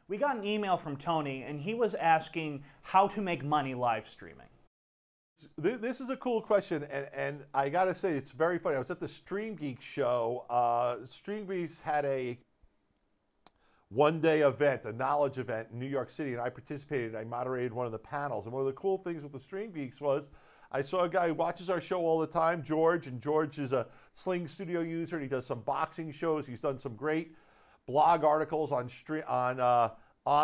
We got an email from Tony, and he was asking how to make money live streaming. This is a cool question, and I gotta say, it's very funny. I was at the Stream Geeks show. Stream Geeks had a one-day event, a knowledge event in New York City, and I participated. I moderated one of the panels. And one of the cool things with the Stream Geeks was I saw a guy who watches our show all the time, George, and George is a Sling Studio user, and he does some boxing shows. He's done some great blog articles on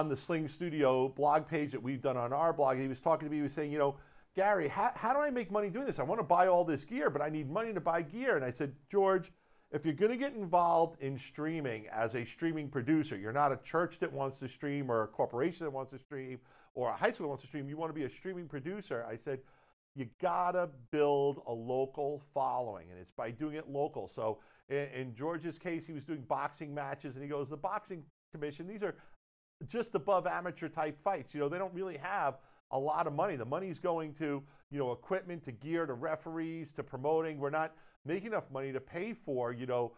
the Sling Studio blog page that we've done on our blog. And he was talking to me, he was saying, you know, Gary, how do I make money doing this? I want to buy all this gear, but I need money to buy gear. And I said, George, if you're going to get involved in streaming as a streaming producer, you're not a church that wants to stream or a corporation that wants to stream or a high school that wants to stream, you want to be a streaming producer. I said, you gotta build a local following, and it's by doing it local. So in George's case, he was doing boxing matches, and he goes, the boxing commission, these are just above amateur type fights. You know, they don't really have a lot of money. The money's going to, you know, equipment, to gear, to referees, to promoting. We're not making enough money to pay for, you know,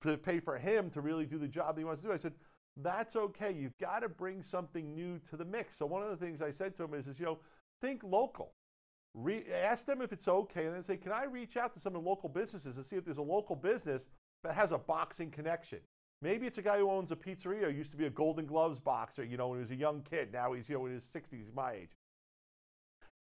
to pay for him to really do the job that he wants to do. I said, that's okay. You've got to bring something new to the mix. So one of the things I said to him is you know, think local. Ask them if it's okay, and then say, can I reach out to some of the local businesses and see if there's a local business that has a boxing connection? Maybe it's a guy who owns a pizzeria, used to be a Golden Gloves boxer, you know, when he was a young kid. Now he's, you know, in his 60s, my age.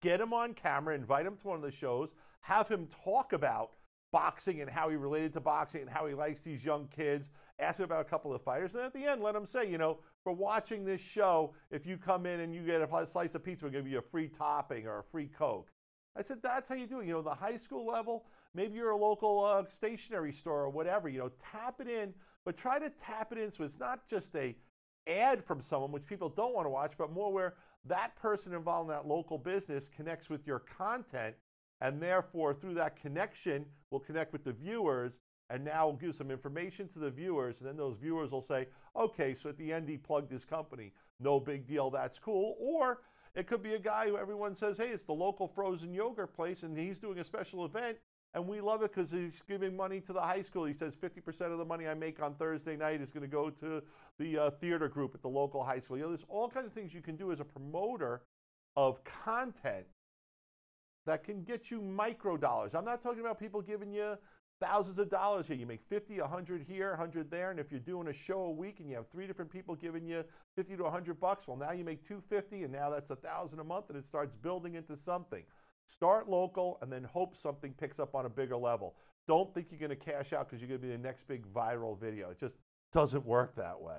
Get him on camera, invite him to one of the shows, have him talk about boxing and how he related to boxing and how he likes these young kids, ask him about a couple of fighters, and at the end, let him say, you know, for watching this show, if you come in and you get a slice of pizza, we'll give you a free topping or a free Coke. I said, that's how you do it. You know, the high school level, maybe you're a local stationery store or whatever, you know, tap it in, but try to tap it in so it's not just a ad from someone, which people don't want to watch, but more where that person involved in that local business connects with your content, and therefore through that connection will connect with the viewers, and now will give some information to the viewers, and then those viewers will say, okay, so at the end he plugged his company. No big deal, that's cool. Or it could be a guy who everyone says, hey, it's the local frozen yogurt place, and he's doing a special event, and we love it because he's giving money to the high school. He says 50% of the money I make on Thursday night is going to go to the theater group at the local high school. You know, there's all kinds of things you can do as a promoter of content that can get you micro dollars. I'm not talking about people giving you thousands of dollars here. You make 50, 100 here, 100 there, and if you're doing a show a week and you have 3 different people giving you 50 to 100 bucks, well, now you make 250, and now that's 1,000 a month, and it starts building into something. Start local and then hope something picks up on a bigger level. Don't think you're going to cash out because you're going to be the next big viral video. It just doesn't work that way.